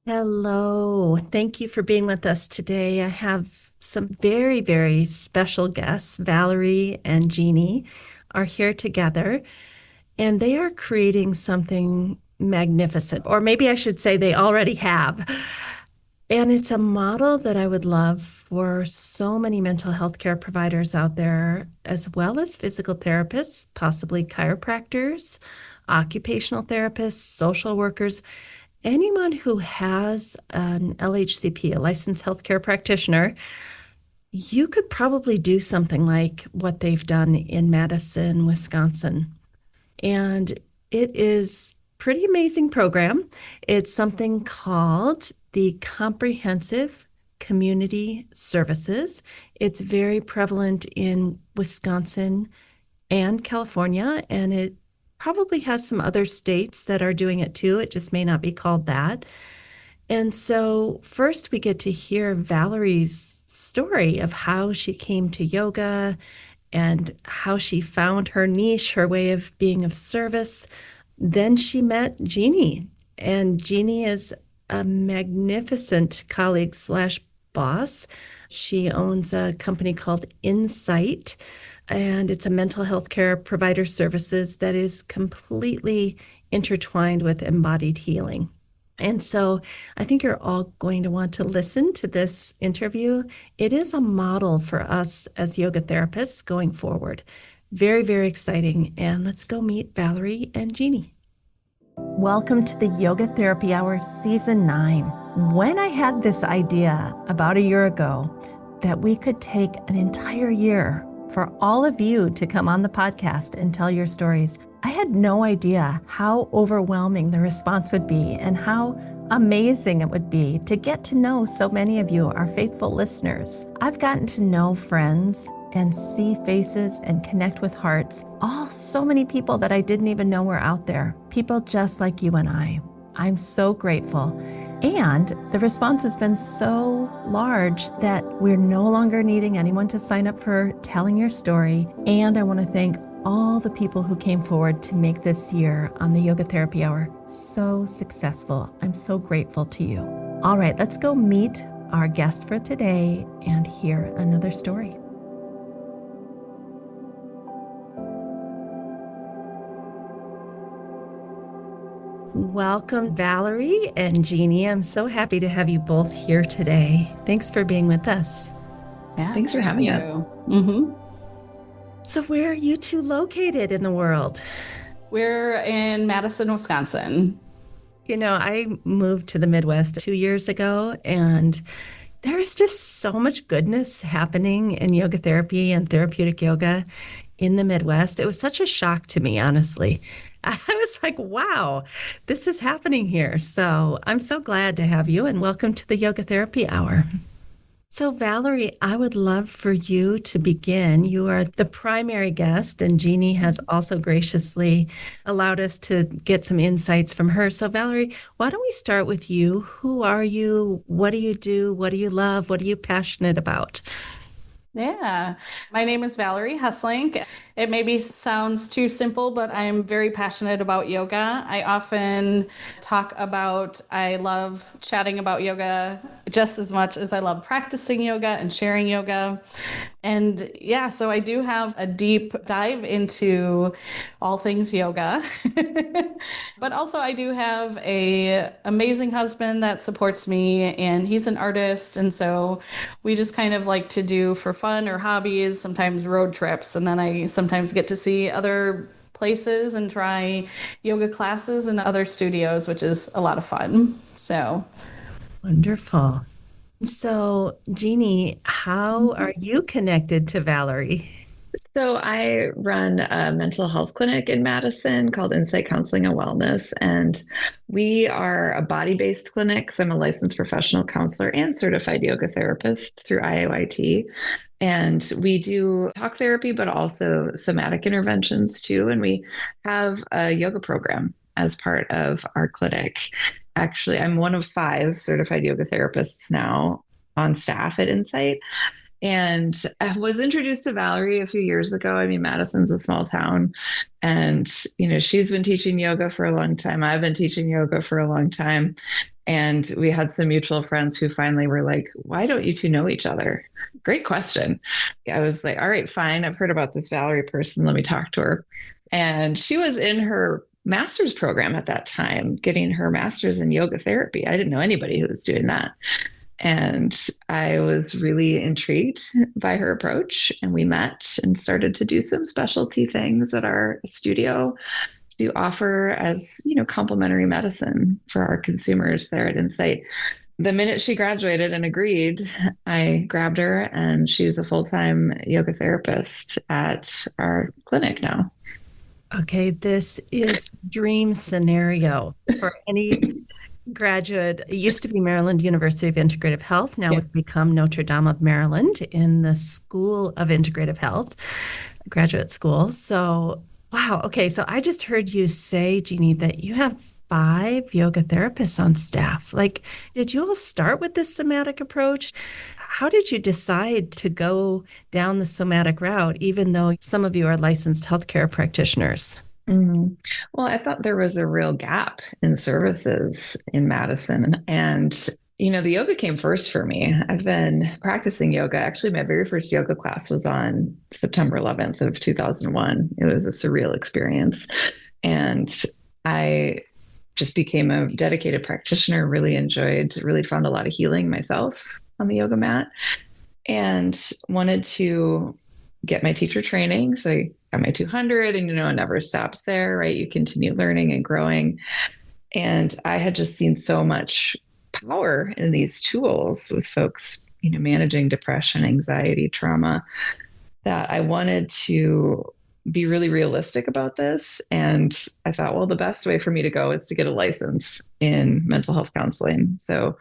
Hello. Thank you for being with us today. I have some very, very special guests. Valerie and Jeannie are here together, and they are creating something magnificent, or maybe I should say they already have. And it's a model that I would love for so many mental health care providers out there, as well as physical therapists, possibly chiropractors, occupational therapists, social workers, anyone who has an LHCP, a licensed healthcare practitioner. You could probably do something like what they've done in Madison, Wisconsin. And it is pretty amazing program. It's something called the Comprehensive Community Services. It's very prevalent in Wisconsin and California, and it probably has some other states that are doing it too. It just may not be called that. And so, first, we get to hear Valerie's story of how she came to yoga and how she found her niche, her way of being of service. Then she met Jeannie, and Jeannie is a magnificent colleague slash boss. She owns a company called Insight, and it's a mental health care provider services that is completely intertwined with embodied healing. And so I think you're all going to want to listen to this interview. It is a model for us as yoga therapists going forward. Very, very exciting. And let's go meet Valerie and Jeannie. Welcome to the Yoga Therapy Hour Season 9. When I had this idea about a year ago that we could take an entire year for all of you to come on the podcast and tell your stories, I had no idea how overwhelming the response would be and how amazing it would be to get to know so many of you, our faithful listeners. I've gotten to know friends and see faces and connect with hearts. So many people that I didn't even know were out there. People just like you and I. I'm so grateful. And the response has been so large that we're no longer needing anyone to sign up for telling your story. And I want to thank all the people who came forward to make this year on the Yoga Therapy Hour so successful. I'm so grateful to you. All right, let's go meet our guest for today and hear another story. Welcome, Valerie and Jeannie. I'm so happy to have you both here today. Thanks for being with us. Yeah, thanks for having us. Mm-hmm. So where are you two located in the world? We're in Madison, Wisconsin. You know, I moved to the Midwest 2 years ago, and there's just so much goodness happening in yoga therapy and therapeutic yoga in the Midwest. It was such a shock to me, honestly. I was like, wow, this is happening here. So I'm so glad to have you, and welcome to the Yoga Therapy Hour. So, Valerie, I would love for you to begin. You are the primary guest, and Jeannie has also graciously allowed us to get some insights from her. So, Valerie, why don't we start with you? Who are you? What do you do? What do you love? What are you passionate about? Yeah, my name is Valerie Hesslink. It maybe sounds too simple, but I'm very passionate about yoga. I often I love chatting about yoga just as much as I love practicing yoga and sharing yoga. And yeah, so I do have a deep dive into all things yoga. But also I do have a amazing husband that supports me, and he's an artist. And so we just kind of like to do for fun or hobbies, sometimes road trips. And then I sometimes get to see other places and try yoga classes in other studios, which is a lot of fun. So Wonderful. So, Jeannie, how are you connected to Valerie? So I run a mental health clinic in Madison called Insight Counseling and Wellness, and we are a body-based clinic. So I'm a licensed professional counselor and certified yoga therapist through IOIT. And we do talk therapy, but also somatic interventions too. And we have a yoga program as part of our clinic. Actually, I'm one of 5 certified yoga therapists now on staff at Insight. And I was introduced to Valerie a few years ago. I mean, Madison's a small town, and she's been teaching yoga for a long time. I've been teaching yoga for a long time. And we had some mutual friends who finally were like, why don't you two know each other? Great question. I was like, all right, fine. I've heard about this Valerie person. Let me talk to her. And she was in her master's program at that time, getting her master's in yoga therapy. I didn't know anybody who was doing that. And I was really intrigued by her approach. And we met and started to do some specialty things at our studio to offer as, complementary medicine for our consumers there at Insight. The minute she graduated and agreed, I grabbed her, and she's a full-time yoga therapist at our clinic now. Okay, this is dream scenario for any graduate. It used to be Maryland University of Integrative Health. Now it's become Notre Dame of Maryland in the School of Integrative Health, graduate school. So, wow. Okay, so I just heard you say, Jeannie, that you have 5 yoga therapists on staff. Like, did you all start with this somatic approach? How did you decide to go down the somatic route, even though some of you are licensed healthcare practitioners? Mm-hmm. Well, I thought there was a real gap in services in Madison. And, the yoga came first for me. I've been practicing yoga. Actually, my very first yoga class was on September 11th of 2001. It was a surreal experience. And I just became a dedicated practitioner, really found a lot of healing myself on the yoga mat, and wanted to get my teacher training. So I got my 200, and, it never stops there, right? You continue learning and growing. And I had just seen so much power in these tools with folks, managing depression, anxiety, trauma, that I wanted to be really realistic about this. And I thought, well, the best way for me to go is to get a license in mental health counseling. So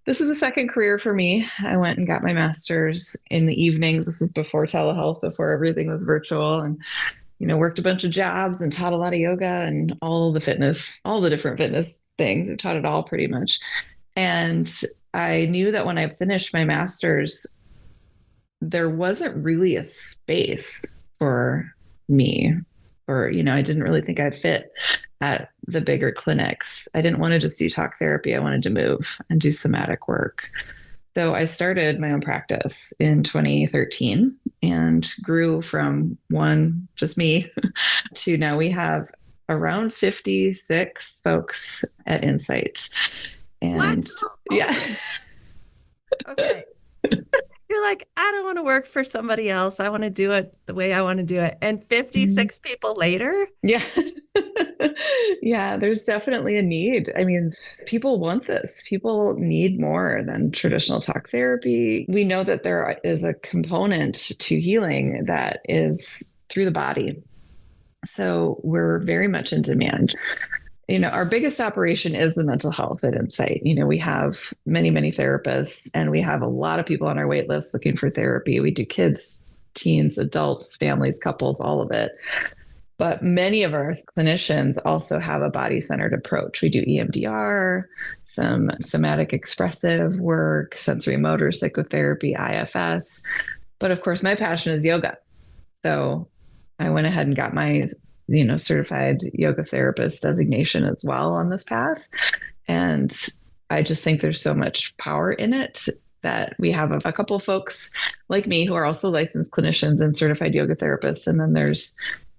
this is a second career for me. I went and got my master's in the evenings. This was before telehealth, before everything was virtual, and, worked a bunch of jobs and taught a lot of yoga and all the different fitness things. I taught it all pretty much. And I knew that when I finished my master's, there wasn't really a space for me, or, I didn't really think I'd fit at the bigger clinics. I didn't want to just do talk therapy. I wanted to move and do somatic work. So I started my own practice in 2013 and grew from just me, to now we have around 56 folks at Insight. And what? yeah. Okay. You're like, I don't want to work for somebody else. I want to do it the way I want to do it. And 56 people later? Yeah. Yeah, there's definitely a need. I mean, people want this. People need more than traditional talk therapy. We know that there is a component to healing that is through the body. So we're very much in demand. Our biggest operation is the mental health at Insight. We have many, many therapists, and we have a lot of people on our wait list looking for therapy. We do kids, teens, adults, families, couples, all of it. But many of our clinicians also have a body-centered approach. We do EMDR, some somatic expressive work, sensory motor psychotherapy, IFS. But of course, my passion is yoga. So I went ahead and got my certified yoga therapist designation as well on this path. And I just think there's so much power in it that we have a couple of folks like me who are also licensed clinicians and certified yoga therapists. And then there's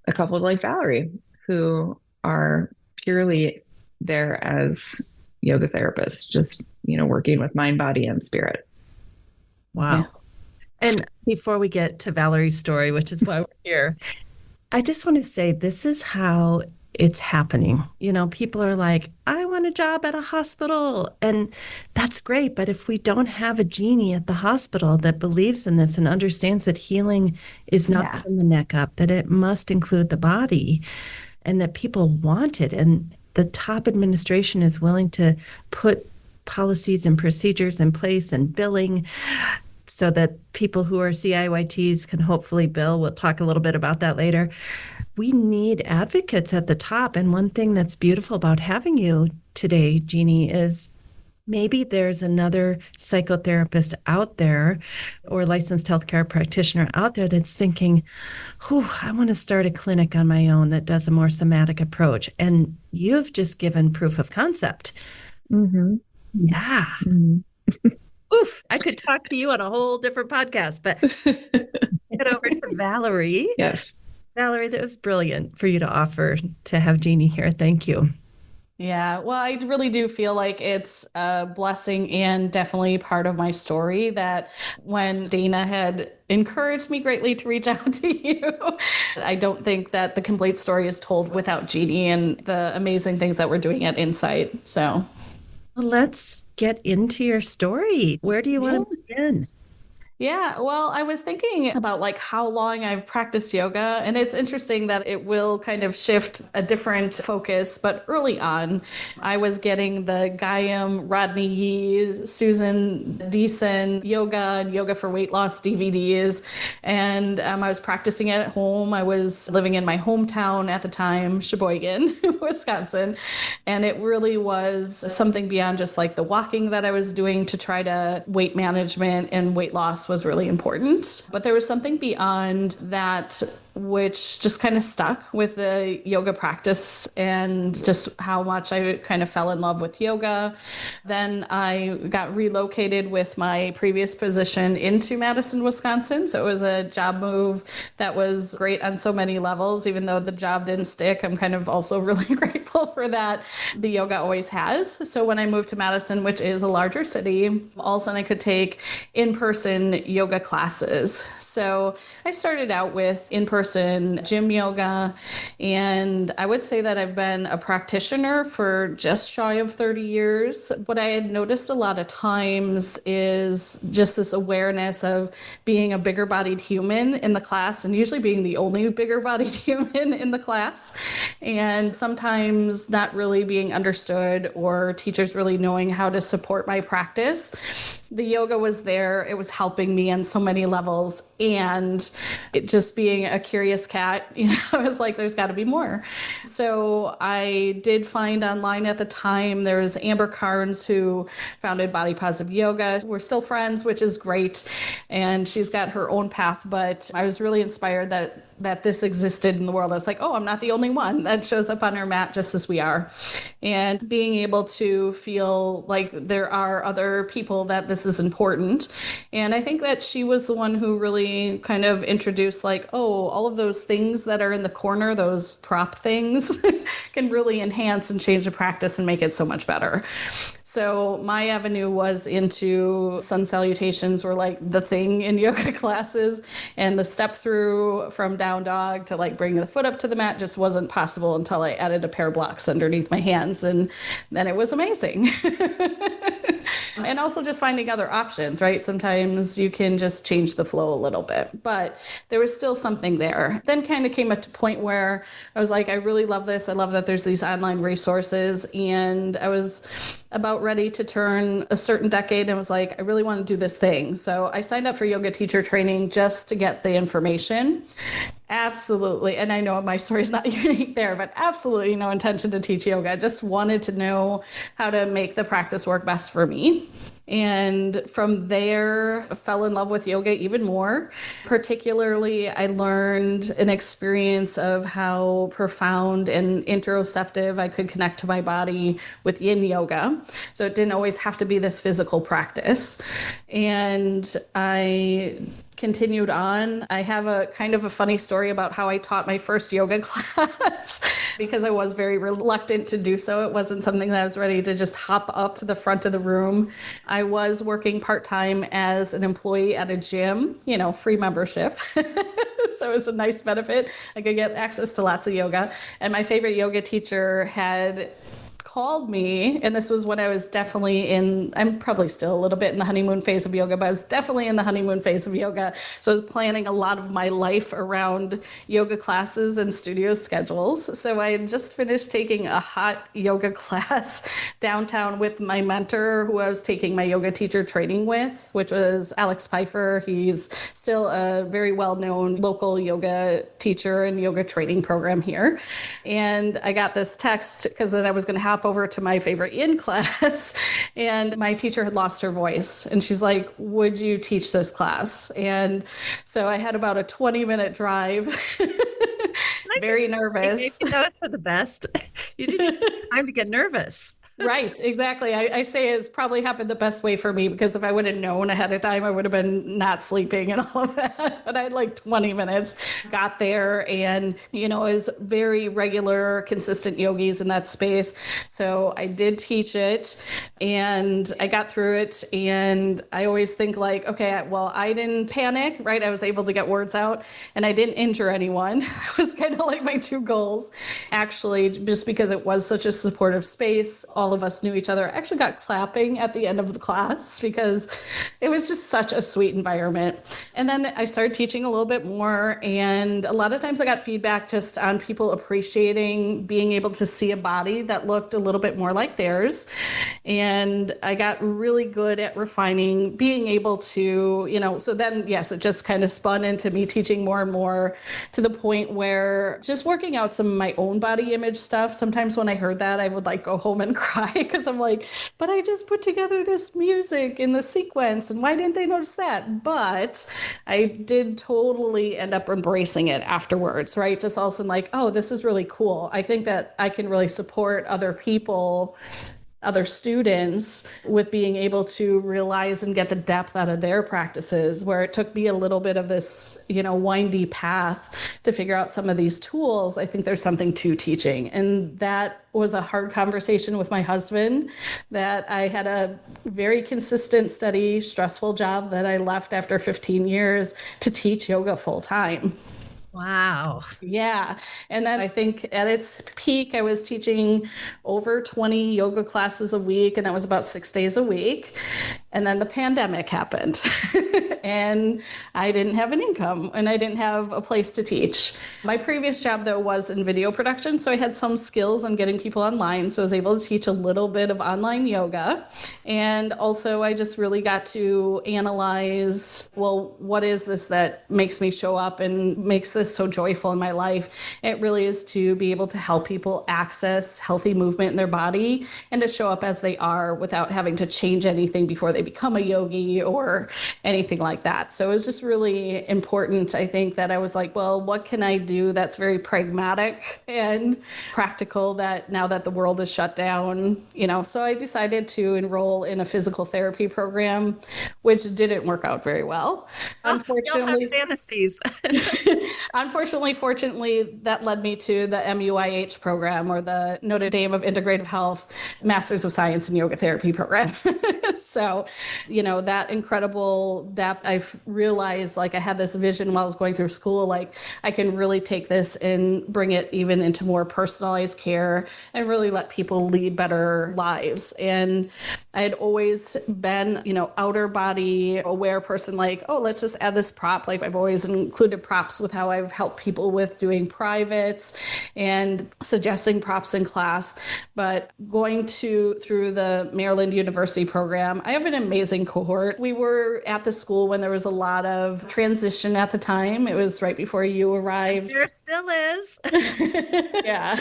a couple like Valerie who are purely there as yoga therapists, just, working with mind, body, and spirit. Wow. Yeah. And before we get to Valerie's story, which is why we're here, I just want to say this is how it's happening. People are like, I want a job at a hospital. And that's great. But if we don't have a Jeannie at the hospital that believes in this and understands that healing is not from the neck up, that it must include the body, and that people want it, and the top administration is willing to put policies and procedures in place and billing so that people who are CIYTs can hopefully bill. We'll talk a little bit about that later. We need advocates at the top. And one thing that's beautiful about having you today, Jeannie, is maybe there's another psychotherapist out there or licensed healthcare practitioner out there that's thinking, whew, I want to start a clinic on my own that does a more somatic approach. And you've just given proof of concept. Mm-hmm. Yeah. Mm-hmm. Oof, I could talk to you on a whole different podcast, but get over to Valerie. Yes. Valerie, that was brilliant for you to offer to have Jeannie here. Thank you. Yeah, well, I really do feel like it's a blessing and definitely part of my story that when Dana had encouraged me greatly to reach out to you, I don't think that the complete story is told without Jeannie and the amazing things that we're doing at Insight. So Well, let's get into your story. Where do you yeah. want to begin? Yeah, well, I was thinking about like how long I've practiced yoga, and it's interesting that it will kind of shift a different focus. But early on, I was getting the Gayam, Rodney Yee, Susan Deason yoga and yoga for weight loss DVDs, and I was practicing it at home. I was living in my hometown at the time, Sheboygan, Wisconsin, and it really was something beyond just like the walking that I was doing to try to weight management and weight loss was really important. But there was something beyond that which just kind of stuck with the yoga practice and just how much I kind of fell in love with yoga. Then I got relocated with my previous position into Madison, Wisconsin. So it was a job move that was great on so many levels. Even though the job didn't stick, I'm kind of also really grateful for that. The yoga always has. So when I moved to Madison, which is a larger city, all of a sudden I could take in-person yoga classes. So I started out with in-person gym yoga, and I would say that I've been a practitioner for just shy of 30 years. What I had noticed a lot of times is just this awareness of being a bigger bodied human in the class, and usually being the only bigger bodied human in the class, and sometimes not really being understood or teachers really knowing how to support my practice. The yoga was there. It was helping me on so many levels. And it just being a curious cat, I was like, there's got to be more. So I did find online at the time, there was Amber Carnes who founded Body Positive Yoga. We're still friends, which is great. And she's got her own path. But I was really inspired that this existed in the world. I was like, oh, I'm not the only one that shows up on her mat just as we are. And being able to feel like there are other people that this is important. And I think that she was the one who really kind of introduced like, oh, all of those things that are in the corner, those prop things can really enhance and change the practice and make it so much better. So my avenue was into sun salutations were like the thing in yoga classes, and the step through from down dog to like bring the foot up to the mat just wasn't possible until I added a pair of blocks underneath my hands, and then it was amazing. And also just finding other options, right? Sometimes you can just change the flow a little bit, but there was still something there. Then kind of came at a point where I was like, I really love this. I love that there's these online resources, and I was about ready to turn a certain decade and was like, I really want to do this thing. So I signed up for yoga teacher training just to get the information. Absolutely. And I know my story is not unique there, but absolutely no intention to teach yoga. I just wanted to know how to make the practice work best for me. And from there, I fell in love with yoga even more. Particularly, I learned an experience of how profound and interoceptive I could connect to my body with yin yoga. So it didn't always have to be this physical practice. And I continued on. I have a kind of a funny story about how I taught my first yoga class because I was very reluctant to do so. It wasn't something that I was ready to just hop up to the front of the room. I was working part-time as an employee at a gym, free membership. So it was a nice benefit. I could get access to lots of yoga. And my favorite yoga teacher had called me, and this was when I was definitely I'm probably still a little bit in the honeymoon phase of yoga, but I was definitely in the honeymoon phase of yoga. So I was planning a lot of my life around yoga classes and studio schedules. So I had just finished taking a hot yoga class downtown with my mentor, who I was taking my yoga teacher training with, which was Alex Pfeiffer. He's still a very well-known local yoga teacher and yoga training program here. And I got this text because then I was going to hop hop over to my favorite yin class, and my teacher had lost her voice. And she's like, would you teach this class? And so I had about a 20-minute drive, I just very think maybe nervous. that was for the best. You didn't even have time to get nervous. Right, exactly. I say it's probably happened the best way for me, because if I would have known ahead of time, I would have been not sleeping and all of that. But I had like 20 minutes, got there, and, it was very regular, consistent yogis in that space. So I did teach it, and I got through it. And I always think like, okay, well, I didn't panic, right? I was able to get words out, and I didn't injure anyone. That was kind of like my two goals, actually, just because it was such a supportive space. All of us knew each other. I actually got clapping at the end of the class because it was just such a sweet environment. And then I started teaching a little bit more. And a lot of times I got feedback just on people appreciating being able to see a body that looked a little bit more like theirs. And I got really good at refining, being able to, so then, yes, it just kind of spun into me teaching more and more, to the point where just working out some of my own body image stuff. Sometimes when I heard that, I would like go home and cry, because I'm like, but I just put together this music in the sequence, and why didn't they notice that? But I did totally end up embracing it afterwards, right? Just also like, oh, this is really cool. I think that I can really support other people, other students, with being able to realize and get the depth out of their practices, where it took me a little bit of this, windy path to figure out some of these tools. I think there's something to teaching. And that was a hard conversation with my husband, that I had a very consistent, steady, stressful job that I left after 15 years to teach yoga full time. Wow. Yeah. And then I think at its peak, I was teaching over 20 yoga classes a week, and that was about 6 days a week. And then the pandemic happened, and I didn't have an income, and I didn't have a place to teach. My previous job, though, was in video production. So I had some skills on getting people online. So I was able to teach a little bit of online yoga. And also, I just really got to analyze, well, what is this that makes me show up and makes this so joyful in my life? It really is to be able to help people access healthy movement in their body, and to show up as they are without having to change anything before they become a yogi or anything like that. So it was just really important, I think, that I was like, well, what can I do that's very pragmatic and practical, that now that the world is shut down, so I decided to enroll in a physical therapy program, which didn't work out very well. Unfortunately, fantasies. Fortunately, that led me to the MUIH program, or the Notre Dame of Integrative Health Masters of Science in Yoga Therapy program. So, that incredible depth, I've realized, like, I had this vision while I was going through school, like, I can really take this and bring it even into more personalized care, and really let people lead better lives. And I had always been, outer body aware person, like, oh, let's just add this prop. Like, I've always included props with how I've helped people with doing privates and suggesting props in class. But going through the Maryland University program, I have an amazing cohort. We were at the school when there was a lot of transition at the time. It was right before you arrived. There still is. Yeah.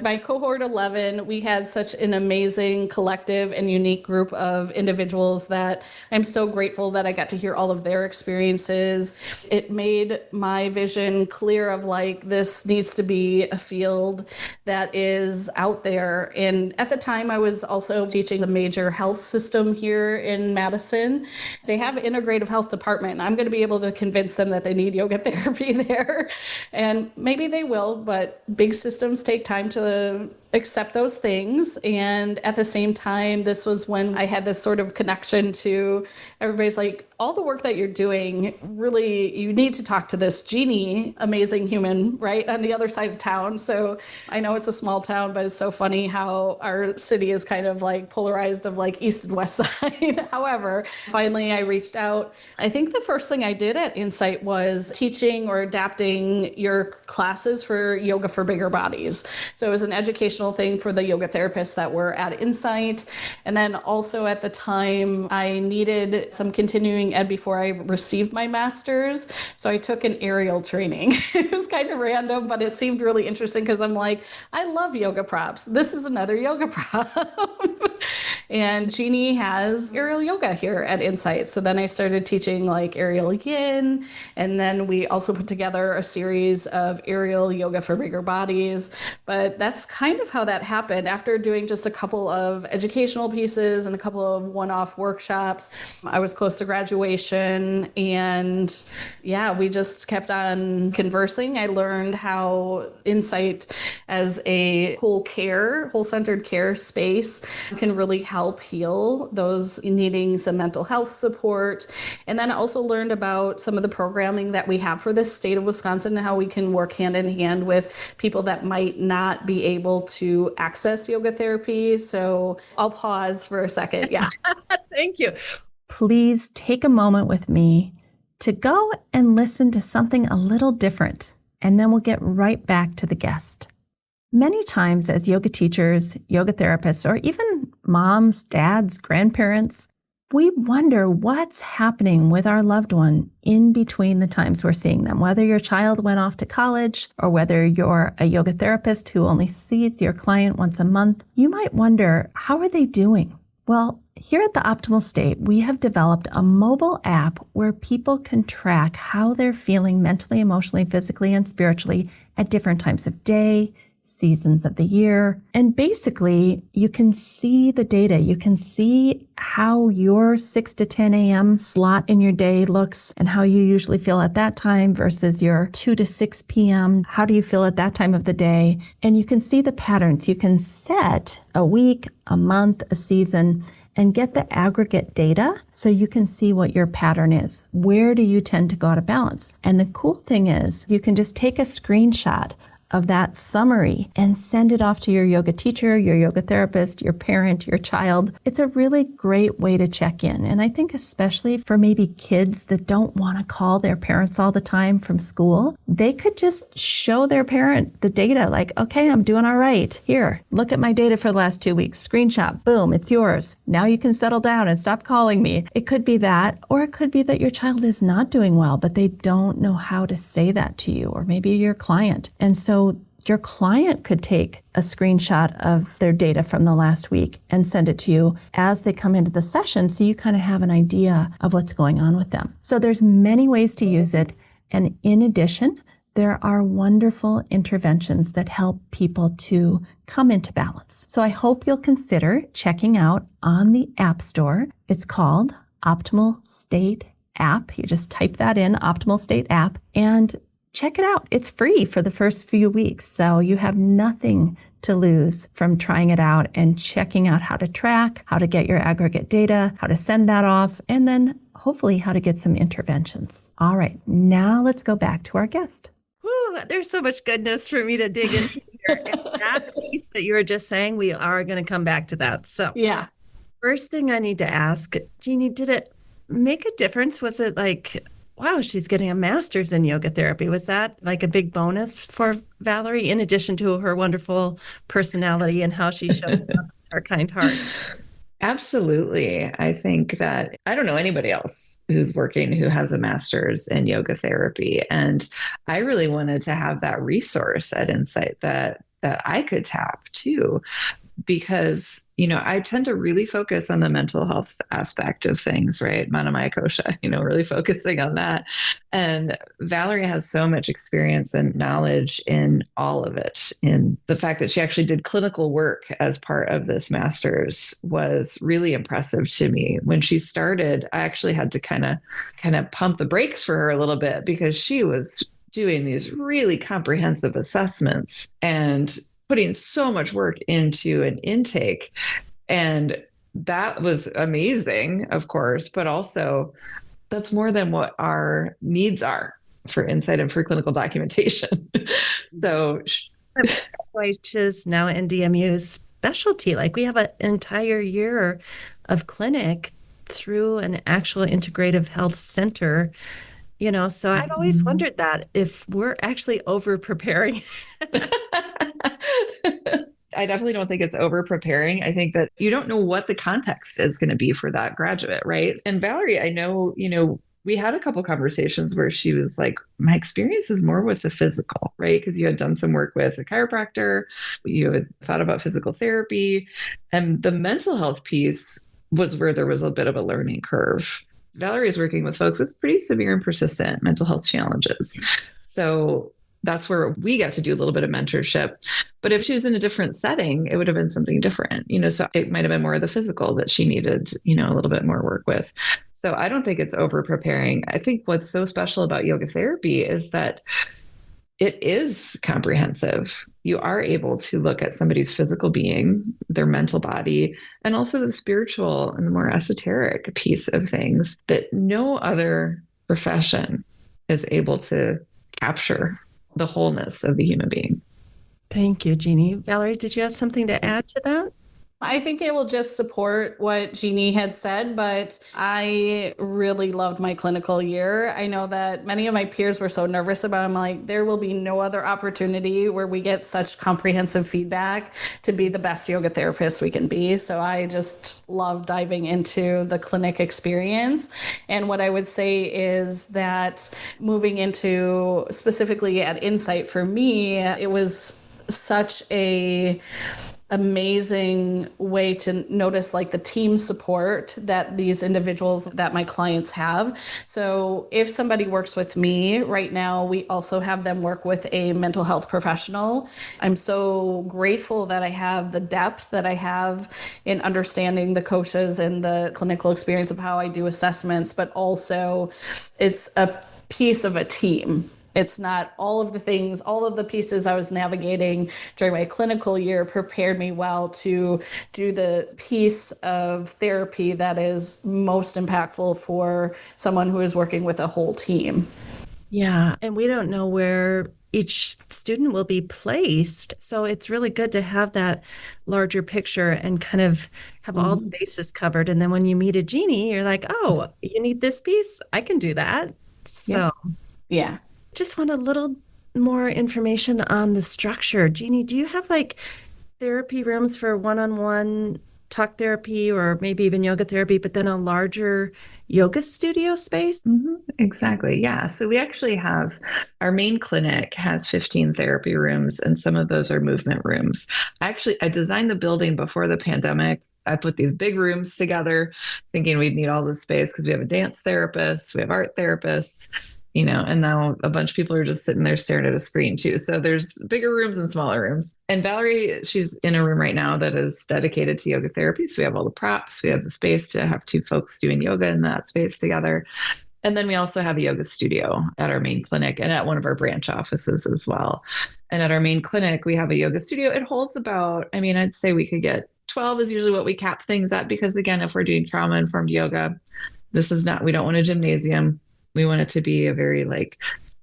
By cohort 11, we had such an amazing collective and unique group of individuals that I'm so grateful that I got to hear all of their experiences. It made my vision clear of like, this needs to be a field that is out there. And at the time, I was also teaching the major health system here in Madison. They have an integrative health department, and I'm going to be able to convince them that they need yoga therapy there. And maybe they will, but big systems take time to accept those things. And at the same time, this was when I had this sort of connection to everybody's like, all the work that you're doing, really, you need to talk to this Jeannie, amazing human, right, on the other side of town. So I know it's a small town, but it's so funny how our city is kind of like polarized of like east and west side. However, finally I reached out. I think the first thing I did at Insight was teaching or adapting your classes for yoga for bigger bodies. So it was an educational educational thing for the yoga therapists that were at Insight. And then also at the time, I needed some continuing ed before I received my master's. So I took an aerial training. It was kind of random, but it seemed really interesting because I'm like, I love yoga props. This is another yoga prop. And Jeannie has aerial yoga here at Insight. So then I started teaching like aerial yin. And then we also put together a series of aerial yoga for bigger bodies. But that's kind of how that happened. After doing just a couple of educational pieces and a couple of one-off workshops, I was close to graduation. And yeah, we just kept on conversing. I learned how Insight as a whole-centered care space can really help heal those needing some mental health support. And then I also learned about some of the programming that we have for this state of Wisconsin and how we can work hand in hand with people that might not be able to access yoga therapy. So I'll pause for a second. Yeah. Thank you. Please take a moment with me to go and listen to something a little different, and then we'll get right back to the guest. Many times as yoga teachers, yoga therapists, or even moms, dads, grandparents, we wonder what's happening with our loved one in between the times we're seeing them. Whether your child went off to college or whether you're a yoga therapist who only sees your client once a month, you might wonder, how are they doing? Well, here at the Optimal State, we have developed a mobile app where people can track how they're feeling mentally, emotionally, physically, and spiritually at different times of day, seasons of the year. And basically, you can see the data. You can see how your 6 to 10 a.m. slot in your day looks and how you usually feel at that time versus your 2 to 6 p.m. How do you feel at that time of the day? And you can see the patterns. You can set a week, a month, a season, and get the aggregate data so you can see what your pattern is. Where do you tend to go out of balance? And the cool thing is you can just take a screenshot of that summary and send it off to your yoga teacher, your yoga therapist, your parent, your child. It's a really great way to check in. And I think especially for maybe kids that don't want to call their parents all the time from school, they could just show their parent the data like, okay, I'm doing all right. Here, look at my data for the last 2 weeks. Screenshot, boom, it's yours. Now you can settle down and stop calling me. It could be that, or it could be that your child is not doing well, but they don't know how to say that to you, or maybe your client. And so your client could take a screenshot of their data from the last week and send it to you as they come into the session so you kind of have an idea of what's going on with them. So there's many ways to use it. And in addition, there are wonderful interventions that help people to come into balance. So I hope you'll consider checking out on the App Store. It's called Optimal State App. You just type that in, Optimal State App, and check it out. It's free for the first few weeks. So you have nothing to lose from trying it out and checking out how to track, how to get your aggregate data, how to send that off, and then hopefully how to get some interventions. All right, now let's go back to our guest. Whew, there's so much goodness for me to dig into here. And that piece that you were just saying, we are going to come back to that. So Yeah. first thing I need to ask, Jeannie, did it make a difference? Was it like, wow, she's getting a master's in yoga therapy? Was that like a big bonus for Valerie, in addition to her wonderful personality and how she shows up, her kind heart? Absolutely. I think that I don't know anybody else who's working who has a master's in yoga therapy. And I really wanted to have that resource at Insight that I could tap too. Because, I tend to really focus on the mental health aspect of things, right? Manamaya kosha, really focusing on that. And Valerie has so much experience and knowledge in all of it. In the fact that she actually did clinical work as part of this master's was really impressive to me. When she started, I actually had to kind of pump the brakes for her a little bit because she was doing these really comprehensive assessments and putting so much work into an intake. And that was amazing, of course, but also that's more than what our needs are for Insight and for clinical documentation. So Which is now NDMU's specialty. Like we have an entire year of clinic through an actual integrative health center. So I've always wondered that if we're actually over preparing. I definitely don't think it's over preparing. I think that you don't know what the context is going to be for that graduate, right? And Valerie, I know, we had a couple conversations where she was like, my experience is more with the physical, right? Because you had done some work with a chiropractor, you had thought about physical therapy, and the mental health piece was where there was a bit of a learning curve. Valerie is working with folks with pretty severe and persistent mental health challenges. So that's where we got to do a little bit of mentorship. But if she was in a different setting, it would have been something different, so it might have been more of the physical that she needed, a little bit more work with. So I don't think it's over preparing. I think what's so special about yoga therapy is that it is comprehensive. You are able to look at somebody's physical being, their mental body, and also the spiritual and the more esoteric piece of things that no other profession is able to capture the wholeness of the human being. Thank you, Jeannie. Valerie, did you have something to add to that? I think it will just support what Jeannie had said, but I really loved my clinical year. I know that many of my peers were so nervous about it. I'm like, there will be no other opportunity where we get such comprehensive feedback to be the best yoga therapist we can be. So I just love diving into the clinic experience. And what I would say is that moving into specifically at Insight for me, it was such a amazing way to notice like the team support that these individuals that my clients have. So if somebody works with me right now, we also have them work with a mental health professional. I'm so grateful that I have the depth that I have in understanding the coaches and the clinical experience of how I do assessments, but also it's a piece of a team. It's not all of the things, all of the pieces I was navigating during my clinical year prepared me well to do the piece of therapy that is most impactful for someone who is working with a whole team. Yeah, and we don't know where each student will be placed. So it's really good to have that larger picture and kind of have all the bases covered. And then when you meet a Jeannie, you're like, oh, you need this piece? I can do that. So Yeah. Just want a little more information on the structure. Jeannie, do you have like therapy rooms for one-on-one talk therapy or maybe even yoga therapy, but then a larger yoga studio space? Exactly. Yeah. So we actually have our main clinic has 15 therapy rooms, and some of those are movement rooms. I designed the building before the pandemic. I put these big rooms together thinking we'd need all this space because we have a dance therapist, we have art therapists, and now a bunch of people are just sitting there staring at a screen too. So there's bigger rooms and smaller rooms. And Valerie, she's in a room right now that is dedicated to yoga therapy. So we have all the props, we have the space to have two folks doing yoga in that space together. And then we also have a yoga studio at our main clinic and at one of our branch offices as well. And at our main clinic, we have a yoga studio. It holds about, I'd say we could get 12 is usually what we cap things at, because again, if we're doing trauma-informed yoga, we don't want a gymnasium. We want it to be a very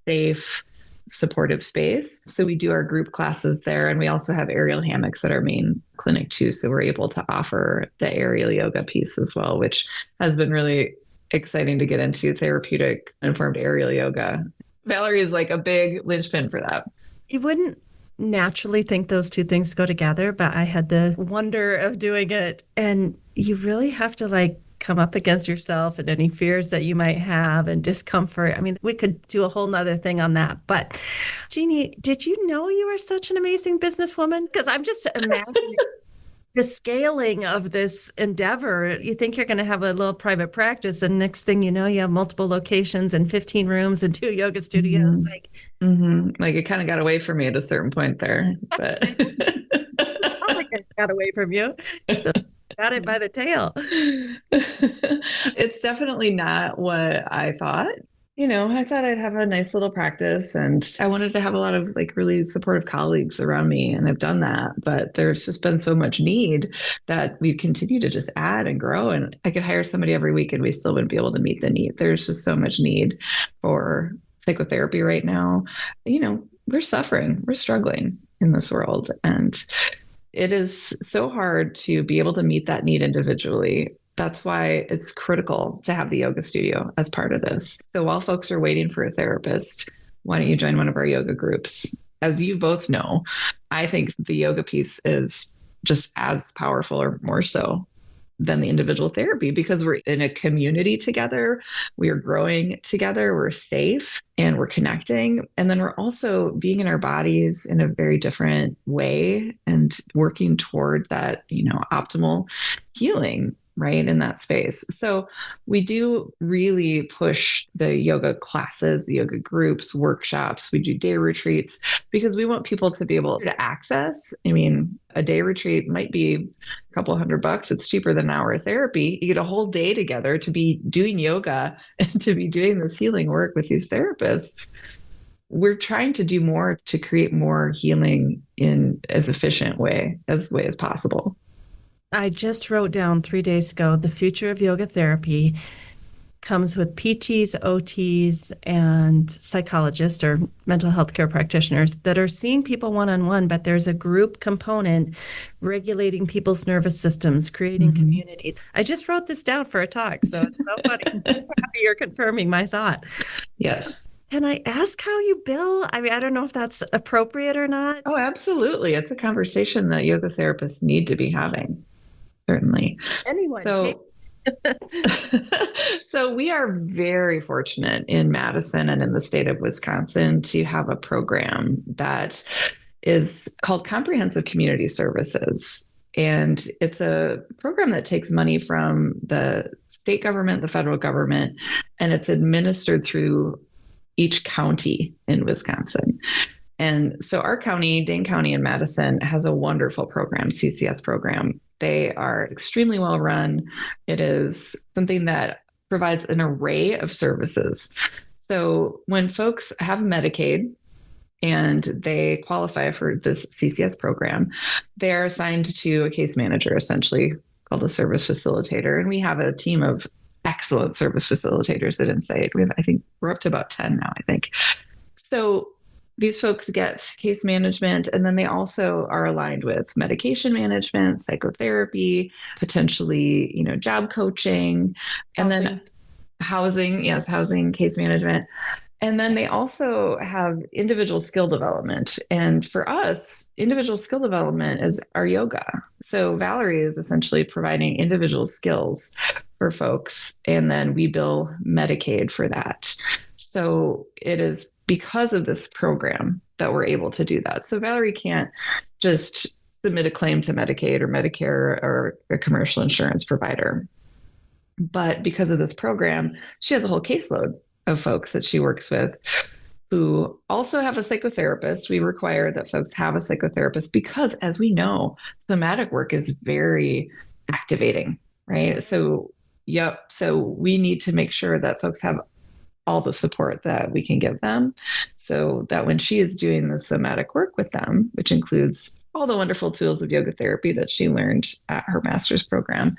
safe, supportive space. So we do our group classes there. And we also have aerial hammocks at our main clinic too. So we're able to offer the aerial yoga piece as well, which has been really exciting to get into, therapeutic informed aerial yoga. Valerie is like a big linchpin for that. You wouldn't naturally think those two things go together, but I had the wonder of doing it. And you really have to come up against yourself and any fears that you might have and discomfort. We could do a whole nother thing on that. But Jeannie, did you know you were such an amazing businesswoman? Because I'm just imagining the scaling of this endeavor. You think you're going to have a little private practice, and next thing you know, you have multiple locations and 15 rooms and 2 yoga studios. It kind of got away from me at a certain point there, but it got away from you. Just got it by the tail. It's definitely not what I thought. I thought I'd have a nice little practice, and I wanted to have a lot of really supportive colleagues around me, and I've done that. But there's just been so much need that we continue to just add and grow. And I could hire somebody every week and we still wouldn't be able to meet the need. There's just so much need for psychotherapy right now. We're suffering, we're struggling in this world. And it is so hard to be able to meet that need individually. That's why it's critical to have the yoga studio as part of this. So while folks are waiting for a therapist, why don't you join one of our yoga groups? as you both know, I think the yoga piece is just as powerful or more so than the individual therapy because we're in a community together, we are growing together, we're safe and we're connecting. And then we're also being in our bodies in a very different way and working toward that, optimal healing, right, in that space. So we do really push the yoga classes, the yoga groups, workshops. We do day retreats because we want people to be able to access. I mean, a day retreat might be a couple $100. It's cheaper than an hour of therapy. You get a whole day together to be doing yoga and to be doing this healing work with these therapists. We're trying to do more to create more healing in as efficient way as possible. I just wrote down 3 days ago, the future of yoga therapy comes with PTs, OTs, and psychologists or mental health care practitioners that are seeing people one-on-one, but there's a group component regulating people's nervous systems, creating community. I just wrote this down for a talk, so it's so funny. I'm happy you're confirming my thought. Yes. Can I ask how you bill? I mean, I don't know if that's appropriate or not. Oh, absolutely. It's a conversation that yoga therapists need to be having. Certainly. Anyone. So we are very fortunate in Madison and in the state of Wisconsin to have a program that is called Comprehensive Community Services. And it's a program that takes money from the state government, the federal government, and it's administered through each county in Wisconsin. And so our county, Dane County in Madison, has a wonderful program, CCS program. They are extremely well run. It is something that provides an array of services. So when folks have Medicaid and they qualify for this CCS program, they're assigned to a case manager, essentially called a service facilitator. And we have a team of excellent service facilitators at Insight. I think we're up to about 10 now, I think. So these folks get case management, and then they also are aligned with medication management, psychotherapy, potentially, job coaching, and then housing, case management. And then they also have individual skill development. And for us, individual skill development is our yoga. So Valerie is essentially providing individual skills for folks, and then we bill Medicaid for that. So it is because of this program that we're able to do that. So Valerie can't just submit a claim to Medicaid or Medicare or a commercial insurance provider. But because of this program, she has a whole caseload of folks that she works with who also have a psychotherapist. We require that folks have a psychotherapist because, as we know, somatic work is very activating, right? So we need to make sure that folks have all the support that we can give them so that when she is doing the somatic work with them, which includes all the wonderful tools of yoga therapy that she learned at her master's program,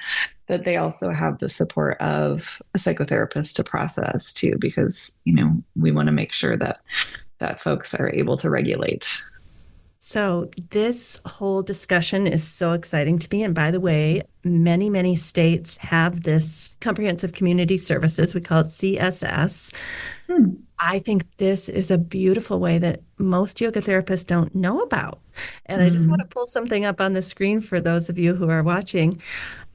that they also have the support of a psychotherapist to process too, because, we want to make sure that folks are able to regulate. So this whole discussion is so exciting to me. And by the way, many, many states have this comprehensive community services. We call it CSS. I think this is a beautiful way that most yoga therapists don't know about. And I just want to pull something up on the screen for those of you who are watching.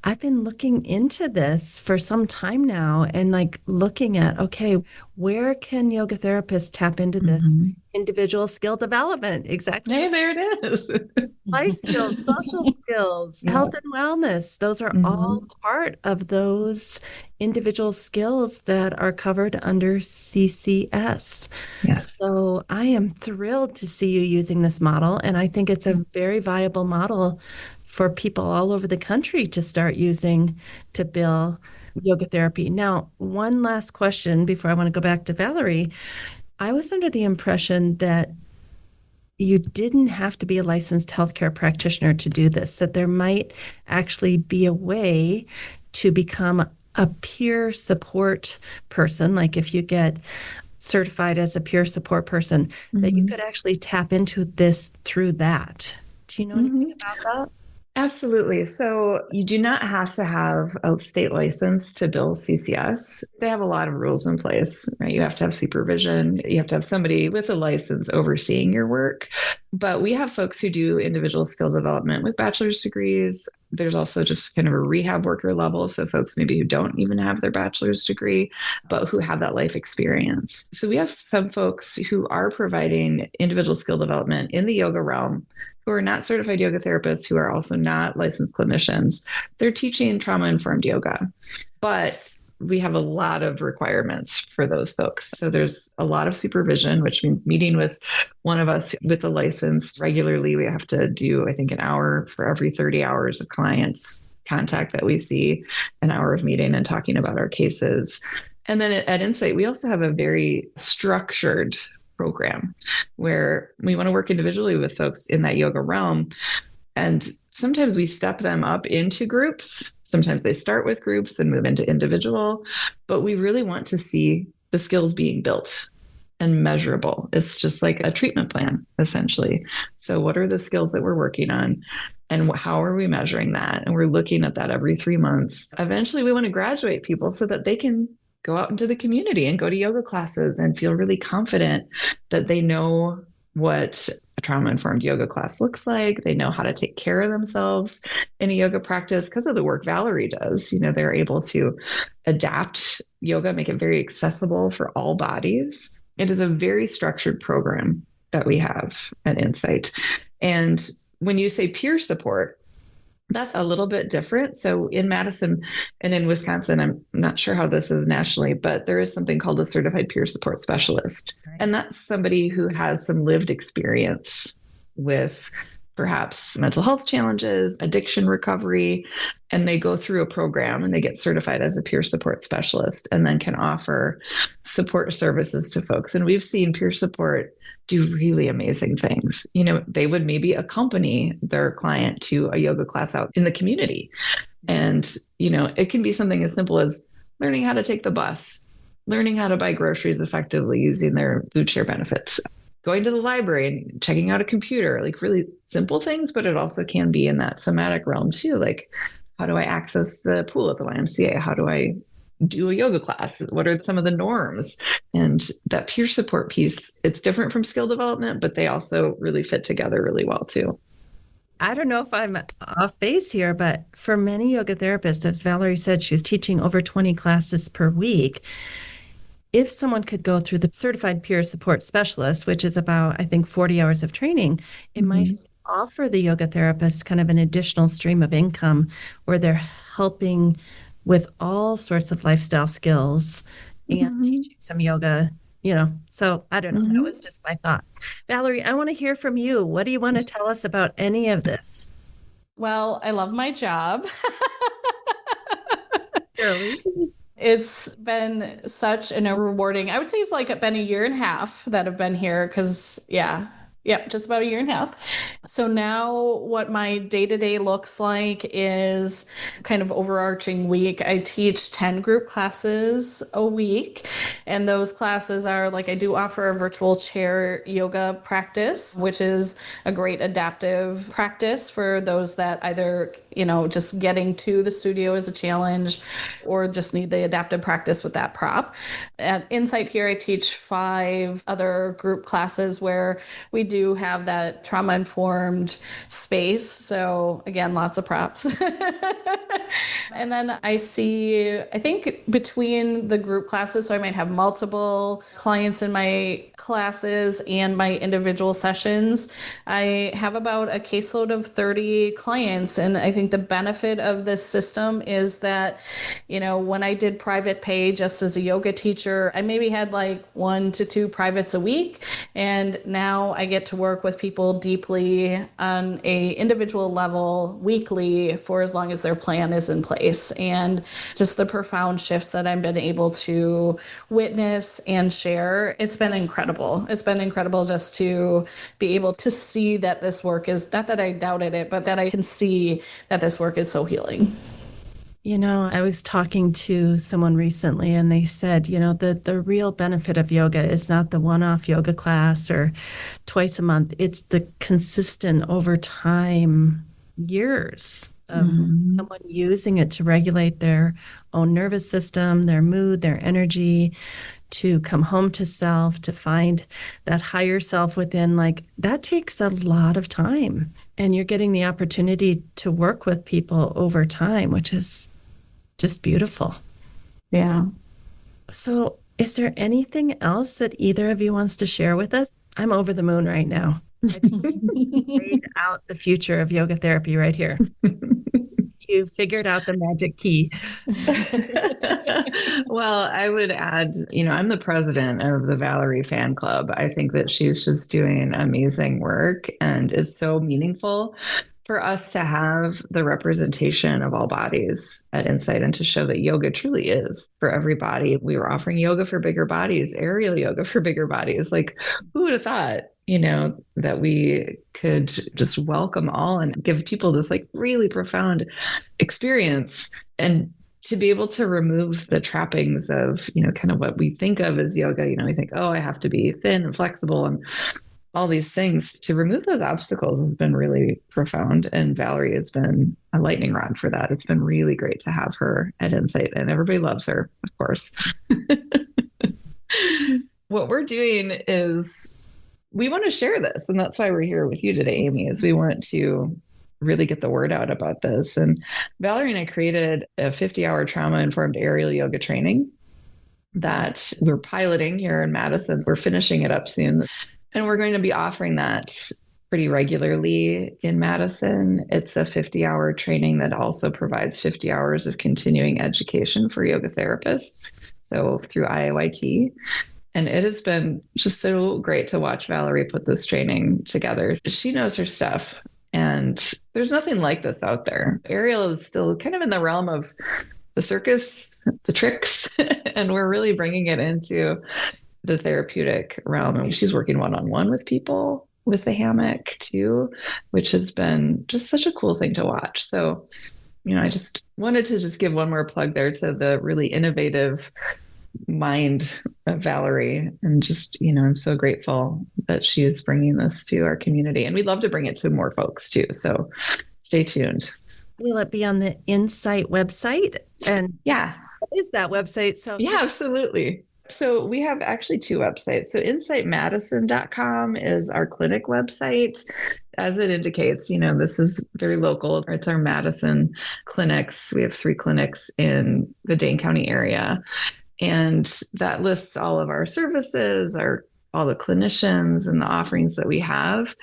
I've been looking into this for some time now and looking at, okay, where can yoga therapists tap into this individual skill development? Exactly. Hey, there it is. Life skills, social skills, health and wellness. Those are all part of those individual skills that are covered under CCS. Yes. So I am thrilled to see you using this model. And I think it's a very viable model for people all over the country to start using to bill yoga therapy. Now, one last question before I want to go back to Valerie. I was under the impression that you didn't have to be a licensed healthcare practitioner to do this, that there might actually be a way to become a peer support person. Like if you get certified as a peer support person, that you could actually tap into this through that. Do you know anything about that? Absolutely. So you do not have to have a state license to bill CCS. They have a lot of rules in place, right? You have to have supervision. You have to have somebody with a license overseeing your work. But we have folks who do individual skill development with bachelor's degrees. There's also just kind of a rehab worker level. So folks maybe who don't even have their bachelor's degree, but who have that life experience. So we have some folks who are providing individual skill development in the yoga realm who are not certified yoga therapists, who are also not licensed clinicians. They're teaching trauma-informed yoga. But we have a lot of requirements for those folks. So there's a lot of supervision, which means meeting with one of us with a license regularly. We have to do, I think, an hour for every 30 hours of clients contact that we see, an hour of meeting and talking about our cases. And then at Insight, we also have a very structured program where we want to work individually with folks in that yoga realm. And sometimes we step them up into groups. Sometimes they start with groups and move into individual, but we really want to see the skills being built and measurable. It's just like a treatment plan, essentially. So what are the skills that we're working on? And how are we measuring that? And we're looking at that every 3 months. Eventually, we want to graduate people so that they can go out into the community and go to yoga classes and feel really confident that they know what a trauma-informed yoga class looks like. They know how to take care of themselves in a yoga practice because of the work Valerie does. You know, they're able to adapt yoga, make it very accessible for all bodies. It is a very structured program that we have at Insight. And when you say peer support, that's a little bit different. So in Madison and in Wisconsin, I'm not sure how this is nationally, but there is something called a certified peer support specialist. Right. And that's somebody who has some lived experience with perhaps mental health challenges, addiction recovery, and they go through a program and they get certified as a peer support specialist and then can offer support services to folks. And we've seen peer support do really amazing things. You know, they would maybe accompany their client to a yoga class out in the community. And, you know, it can be something as simple as learning how to take the bus, learning how to buy groceries effectively using their food share benefits, going to the library and checking out a computer, like really simple things, but it also can be in that somatic realm too. Like, how do I access the pool at the YMCA? How do I do a yoga class? What are some of the norms? And that peer support piece, it's different from skill development, but they also really fit together really well too. I don't know if I'm off base here, but for many yoga therapists, as Valerie said, she was teaching over 20 classes per week. If someone could go through the certified peer support specialist, which is about, I think, 40 hours of training, it might offer the yoga therapist kind of an additional stream of income where they're helping with all sorts of lifestyle skills and teaching some yoga, you know. So I don't know. That was just my thought. Valerie, I want to hear from you. What do you want to tell us about any of this? Well, I love my job. Shirley? It's been such a rewarding, I would say it's like been a year and a half that I've been here because, just about a year and a half. So now what my day-to-day looks like is kind of overarching week. I teach 10 group classes a week. And those classes are like, I do offer a virtual chair yoga practice, which is a great adaptive practice for those that either, you know, just getting to the studio is a challenge or just need the adaptive practice with that prop. At Insight here, I teach 5 other group classes where we do have that trauma-informed space. So again, lots of props. And then I think between the group classes, so I might have multiple clients in my classes and my individual sessions, I have about a caseload of 30 clients. And I think the benefit of this system is that, you know, when I did private pay just as a yoga teacher, I maybe had like 1 to 2 privates a week. And now I get to work with people deeply on a individual level weekly for as long as their plan is in place. And just the profound shifts that I've been able to witness and share, it's been incredible. It's been incredible just to be able to see that this work is, not that I doubted it, but that I can see that this work is so healing. You know, I was talking to someone recently and they said, you know, the real benefit of yoga is not the one-off yoga class or twice a month. It's the consistent over time years of someone using it to regulate their own nervous system, their mood, their energy, to come home to self, to find that higher self within. Like, that takes a lot of time. And you're getting the opportunity to work with people over time, which is just beautiful. Yeah. So, is there anything else that either of you wants to share with us? I'm over the moon right now. I laid out the future of yoga therapy right here. You figured out the magic key. Well, I would add, I'm the president of the Valerie fan club. I think that she's just doing amazing work, and it's so meaningful for us to have the representation of all bodies at Insight and to show that yoga truly is for everybody. We were offering yoga for bigger bodies, aerial yoga for bigger bodies. Like, who would have thought, that we could just welcome all and give people this like really profound experience, and to be able to remove the trappings of, kind of what we think of as yoga. We think, oh, I have to be thin and flexible and all these things. To remove those obstacles has been really profound. And Valerie has been a lightning rod for that. It's been really great to have her at Insight, and everybody loves her, of course. What we're doing is we want to share this. And that's why we're here with you today, Amy, is we want to really get the word out about this. And Valerie and I created a 50-hour trauma-informed aerial yoga training that we're piloting here in Madison. We're finishing it up soon. And we're going to be offering that pretty regularly in Madison. It's a 50-hour training that also provides 50 hours of continuing education for yoga therapists. So through IOIT. And it has been just so great to watch Valerie put this training together. She knows her stuff, and there's nothing like this out there. Aerial is still kind of in the realm of the circus, the tricks, and we're really bringing it into the therapeutic realm. And she's working one-on-one with people with the hammock too, which has been just such a cool thing to watch. So, I just wanted to just give one more plug there to the really innovative mind of Valerie. And just, I'm so grateful that she is bringing this to our community. And we'd love to bring it to more folks too. So stay tuned. Will it be on the Insight website? And yeah, what is that website? So yeah, absolutely. So we have actually two websites. So insightmadison.com is our clinic website. As it indicates, this is very local. It's our Madison clinics. We have 3 clinics in the Dane County area. And that lists all of our services, all the clinicians and the offerings that we have.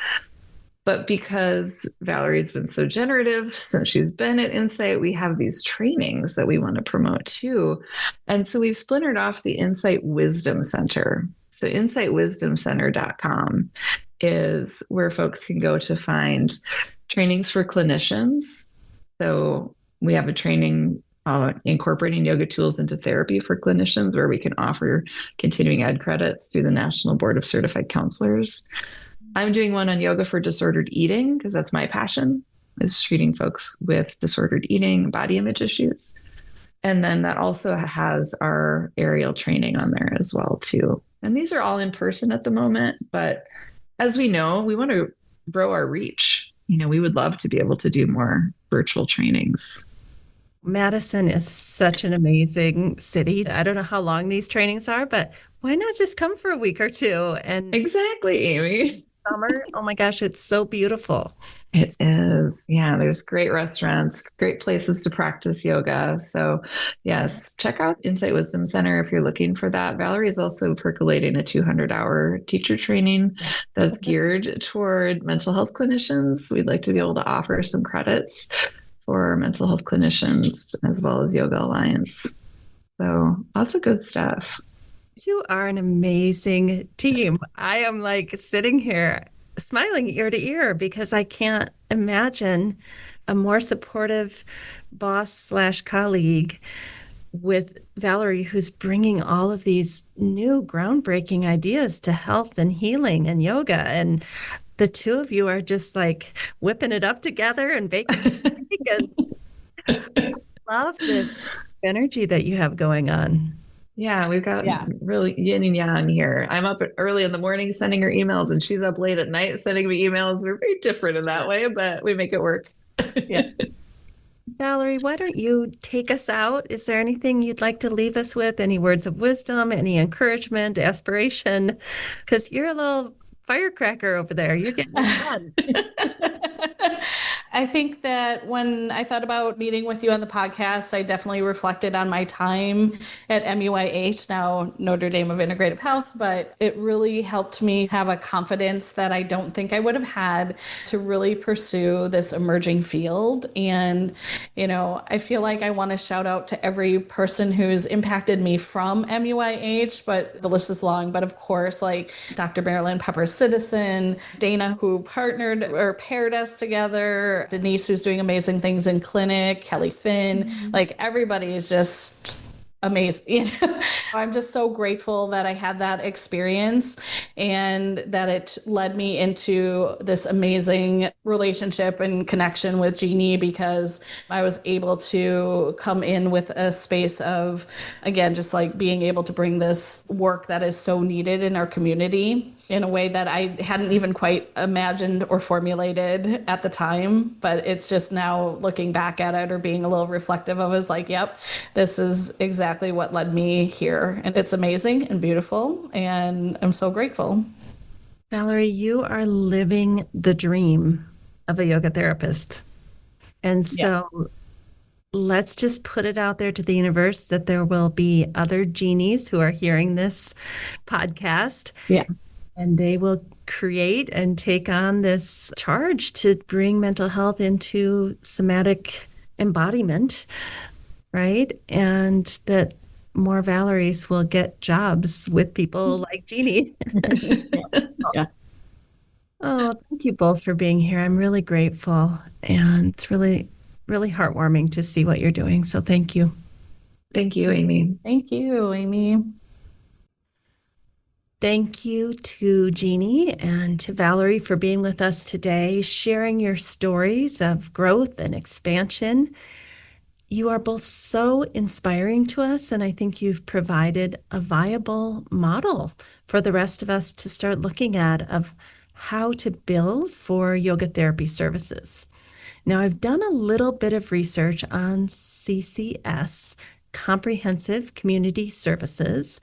But because Valerie's been so generative since she's been at Insight, we have these trainings that we want to promote too. And so we've splintered off the Insight Wisdom Center. So insightwisdomcenter.com is where folks can go to find trainings for clinicians. So we have a training incorporating yoga tools into therapy for clinicians, where we can offer continuing ed credits through the National Board of Certified Counselors. I'm doing one on yoga for disordered eating, because that's my passion, is treating folks with disordered eating, body image issues. And then that also has our aerial training on there as well too. And these are all in person at the moment, but as we know, we want to grow our reach. We would love to be able to do more virtual trainings. Madison is such an amazing city. I don't know how long these trainings are, but why not just come for a week or two? And exactly, Amy. Summer, oh my gosh, it's so beautiful. It is. Yeah, there's great restaurants, great places to practice yoga. So yes, check out Insight Wisdom Center if you're looking for that. Valerie is also percolating a 200-hour teacher training that's geared toward mental health clinicians. We'd like to be able to offer some credits for mental health clinicians, as well as Yoga Alliance. So lots of good stuff. You are an amazing team. I am like sitting here smiling ear to ear, because I can't imagine a more supportive boss / colleague with Valerie, who's bringing all of these new groundbreaking ideas to health and healing and yoga. And the two of you are just like whipping it up together and baking. I love this energy that you have going on. Yeah, we've got really yin and yang here. I'm up early in the morning sending her emails, and she's up late at night sending me emails. We're very different in that way, but we make it work. Yeah. Valerie, why don't you take us out? Is there anything you'd like to leave us with? Any words of wisdom, any encouragement, aspiration? Because you're a little firecracker over there. You're getting it done. I think that when I thought about meeting with you on the podcast, I definitely reflected on my time at MUIH, now Notre Dame of Integrative Health, but it really helped me have a confidence that I don't think I would have had to really pursue this emerging field. And, I feel like I want to shout out to every person who's impacted me from MUIH, but the list is long. But of course, like Dr. Marilyn Pepper Citizen, Dana, who partnered or paired us together, Denise, who's doing amazing things in clinic, Kelly Finn, like everybody is just amazing. I'm just so grateful that I had that experience and that it led me into this amazing relationship and connection with Jeannie, because I was able to come in with a space of, again, just like being able to bring this work that is so needed in our community in a way that I hadn't even quite imagined or formulated at the time. But it's just now looking back at it or being a little reflective of it, is like, yep, this is exactly what led me here. And it's amazing and beautiful. And I'm so grateful. Valerie, you are living the dream of a yoga therapist. And so let's just put it out there to the universe that there will be other genies who are hearing this podcast. Yeah. And they will create and take on this charge to bring mental health into somatic embodiment, right? And that more Valeries will get jobs with people like Jeannie. Yeah. Oh, thank you both for being here. I'm really grateful. And it's really, really heartwarming to see what you're doing. So thank you. Thank you, Amy. Thank you, Amy. Thank you to Jeannie and to Valerie for being with us today, sharing your stories of growth and expansion. You are both so inspiring to us, and I think you've provided a viable model for the rest of us to start looking at of how to bill for yoga therapy services. Now, I've done a little bit of research on CCS, Comprehensive Community Services,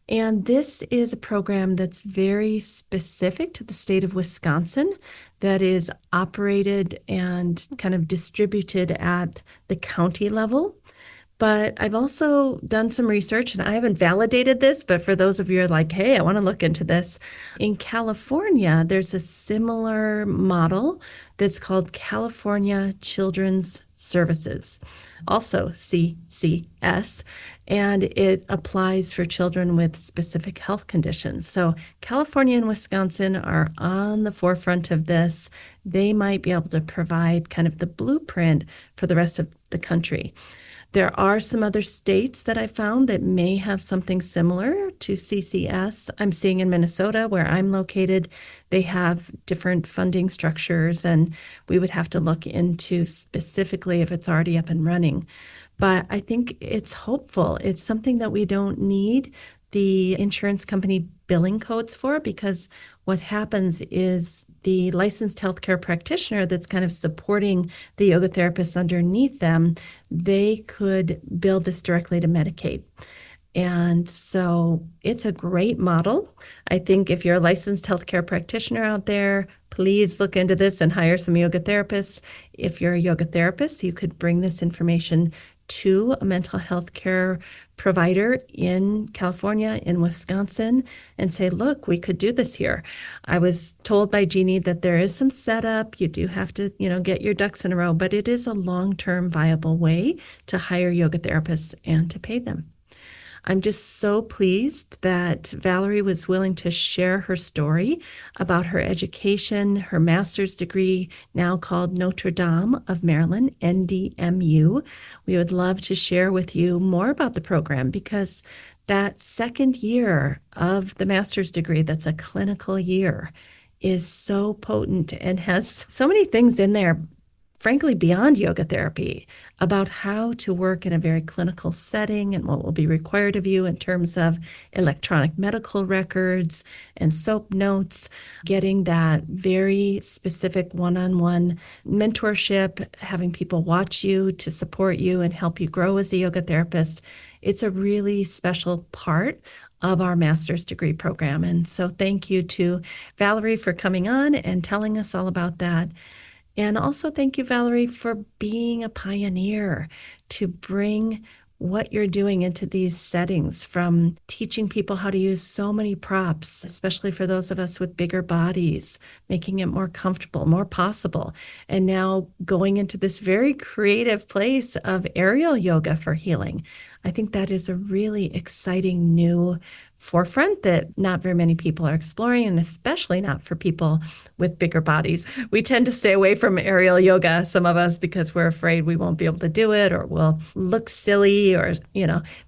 and this is a program that's very specific to the state of Wisconsin, that is operated and kind of distributed at the county level. But I've also done some research, and I haven't validated this, but for those of you who are like, hey, I want to look into this. In California, there's a similar model that's called California Children's Services, also CCS, and it applies for children with specific health conditions. So California and Wisconsin are on the forefront of this. They might be able to provide kind of the blueprint for the rest of the country. There are some other states that I found that may have something similar to CCS. I'm seeing in Minnesota, where I'm located, they have different funding structures, and we would have to look into specifically if it's already up and running. But I think it's hopeful. It's something that we don't need the insurance company billing codes for, because what happens is the licensed healthcare practitioner that's kind of supporting the yoga therapists underneath them, they could bill this directly to Medicaid. And so it's a great model. I think if you're a licensed healthcare practitioner out there, please look into this and hire some yoga therapists. If you're a yoga therapist, you could bring this information to a mental health care provider in California, in Wisconsin, and say, look, we could do this here. I was told by Jeannie that there is some setup. You do have to, get your ducks in a row, but it is a long-term viable way to hire yoga therapists and to pay them. I'm just so pleased that Valerie was willing to share her story about her education, her master's degree, now called Notre Dame of Maryland, NDMU. We would love to share with you more about the program, because that second year of the master's degree, that's a clinical year, is so potent and has so many things in there frankly, beyond yoga therapy, about how to work in a very clinical setting and what will be required of you in terms of electronic medical records and SOAP notes, getting that very specific one-on-one mentorship, having people watch you to support you and help you grow as a yoga therapist. It's a really special part of our master's degree program. And so thank you to Valerie for coming on and telling us all about that. And also thank you, Valerie, for being a pioneer to bring what you're doing into these settings, from teaching people how to use so many props, especially for those of us with bigger bodies, making it more comfortable, more possible, and now going into this very creative place of aerial yoga for healing. I think that is a really exciting new forefront that not very many people are exploring, and especially not for people with bigger bodies. We tend to stay away from aerial yoga, some of us, because we're afraid we won't be able to do it or we'll look silly or,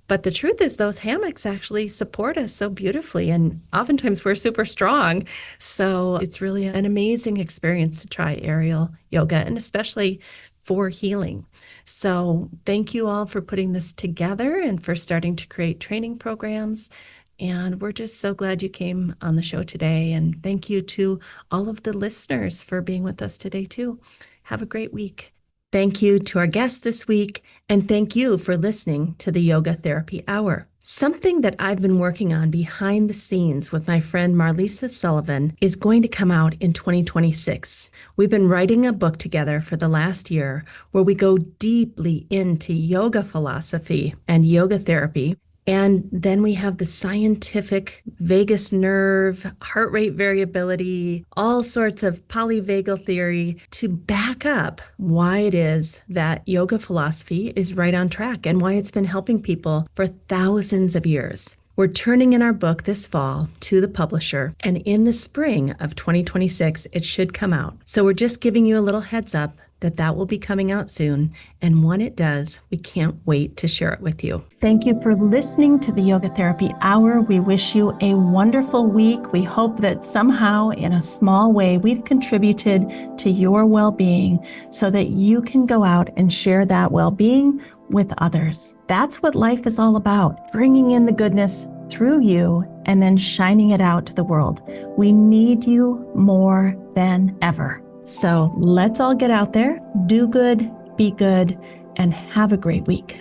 but the truth is those hammocks actually support us so beautifully, and oftentimes we're super strong. So it's really an amazing experience to try aerial yoga, and especially for healing. So thank you all for putting this together and for starting to create training programs. And we're just so glad you came on the show today. And thank you to all of the listeners for being with us today, too. Have a great week. Thank you to our guest this week. And thank you for listening to the Yoga Therapy Hour. Something that I've been working on behind the scenes with my friend Marlisa Sullivan is going to come out in 2026. We've been writing a book together for the last year where we go deeply into yoga philosophy and yoga therapy. And then we have the scientific vagus nerve, heart rate variability, all sorts of polyvagal theory to back up why it is that yoga philosophy is right on track and why it's been helping people for thousands of years. We're turning in our book this fall to the publisher, and in the spring of 2026, it should come out. So we're just giving you a little heads up that will be coming out soon. And when it does, we can't wait to share it with you. Thank you for listening to the Yoga Therapy Hour. We wish you a wonderful week. We hope that somehow, in a small way, we've contributed to your well-being so that you can go out and share that well-being with others. That's what life is all about, bringing in the goodness through you and then shining it out to the world. We need you more than ever. So let's all get out there, do good, be good, and have a great week.